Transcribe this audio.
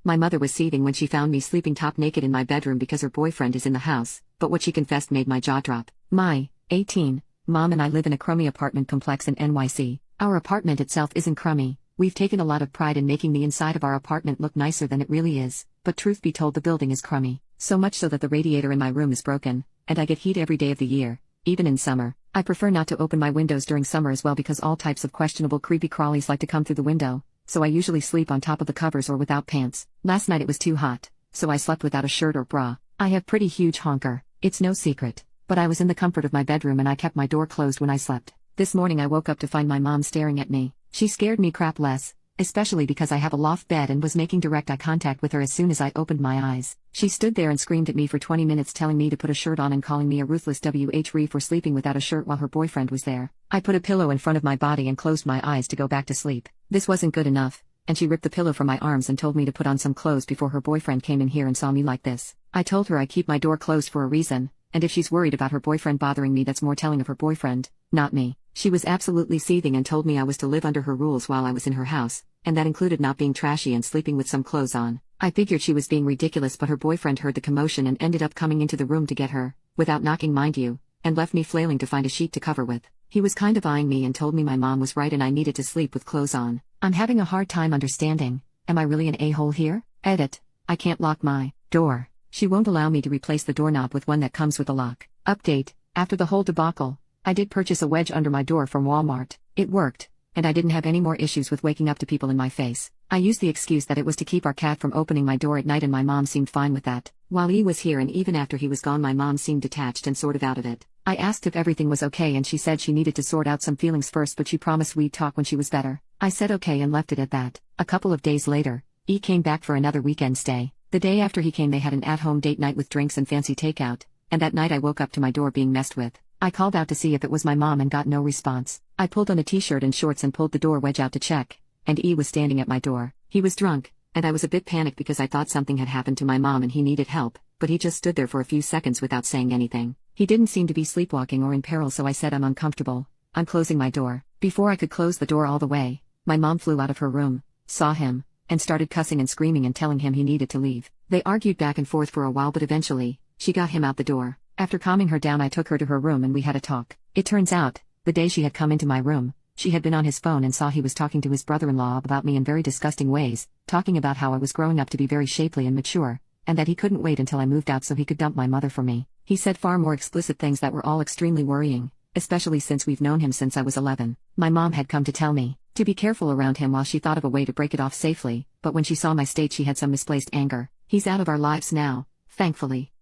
My mother was seething when she found me sleeping top naked in my bedroom because her boyfriend is in the house, but what she confessed made my jaw drop. My 18 mom and I live in a crummy apartment complex in NYC. Our apartment itself isn't crummy. We've taken a lot of pride in making the inside of our apartment look nicer than it really is, but truth be told, the building is crummy. So much so that the radiator in my room is broken, and I get heat every day of the year, even in summer. I prefer not to open my windows during summer as well because all types of questionable creepy crawlies like to come through the window, so I usually sleep on top of the covers or without pants. Last night it was too hot, so I slept without a shirt or bra. I have pretty huge honker, it's no secret, but I was in the comfort of my bedroom and I kept my door closed when I slept. This morning I woke up to find my mom staring at me. She scared me crap less, especially because I have a loft bed and was making direct eye contact with her as soon as I opened my eyes. She stood there and screamed at me for 20 minutes, telling me to put a shirt on and calling me a ruthless WHRE for sleeping without a shirt while her boyfriend was there. I put a pillow in front of my body and closed my eyes to go back to sleep. This wasn't good enough, and she ripped the pillow from my arms and told me to put on some clothes before her boyfriend came in here and saw me like this. I told her I keep my door closed for a reason, and if she's worried about her boyfriend bothering me, that's more telling of her boyfriend, not me. She was absolutely seething and told me I was to live under her rules while I was in her house, and that included not being trashy and sleeping with some clothes on. I figured she was being ridiculous, but her boyfriend heard the commotion and ended up coming into the room to get her, without knocking mind you, and left me flailing to find a sheet to cover with. He was kind of eyeing me and told me my mom was right and I needed to sleep with clothes on. I'm having a hard time understanding. Am I really an a-hole here? Edit. I can't lock my door. She won't allow me to replace the doorknob with one that comes with a lock. Update. After the whole debacle, I did purchase a wedge under my door from Walmart. It worked, and I didn't have any more issues with waking up to people in my face. I used the excuse that it was to keep our cat from opening my door at night, and my mom seemed fine with that. While he was here and even after he was gone, my mom seemed detached and sort of out of it. I asked if everything was okay and she said she needed to sort out some feelings first, but she promised we'd talk when she was better. I said okay and left it at that. A couple of days later, E came back for another weekend stay. The day after he came, they had an at-home date night with drinks and fancy takeout, and that night I woke up to my door being messed with. I called out to see if it was my mom and got no response. I pulled on a t-shirt and shorts and pulled the door wedge out to check, and E was standing at my door. He was drunk, and I was a bit panicked because I thought something had happened to my mom and he needed help, but he just stood there for a few seconds without saying anything. He didn't seem to be sleepwalking or in peril, so I said, I'm uncomfortable. I'm closing my door. Before I could close the door all the way, my mom flew out of her room, saw him, and started cussing and screaming and telling him he needed to leave. They argued back and forth for a while, but eventually, she got him out the door. After calming her down, I took her to her room and we had a talk. It turns out, the day she had come into my room, she had been on his phone and saw he was talking to his brother-in-law about me in very disgusting ways, talking about how I was growing up to be very shapely and mature, and that he couldn't wait until I moved out so he could dump my mother for me. He said far more explicit things that were all extremely worrying, especially since we've known him since I was 11. My mom had come to tell me to be careful around him while she thought of a way to break it off safely, but when she saw my state she had some misplaced anger. He's out of our lives now, thankfully.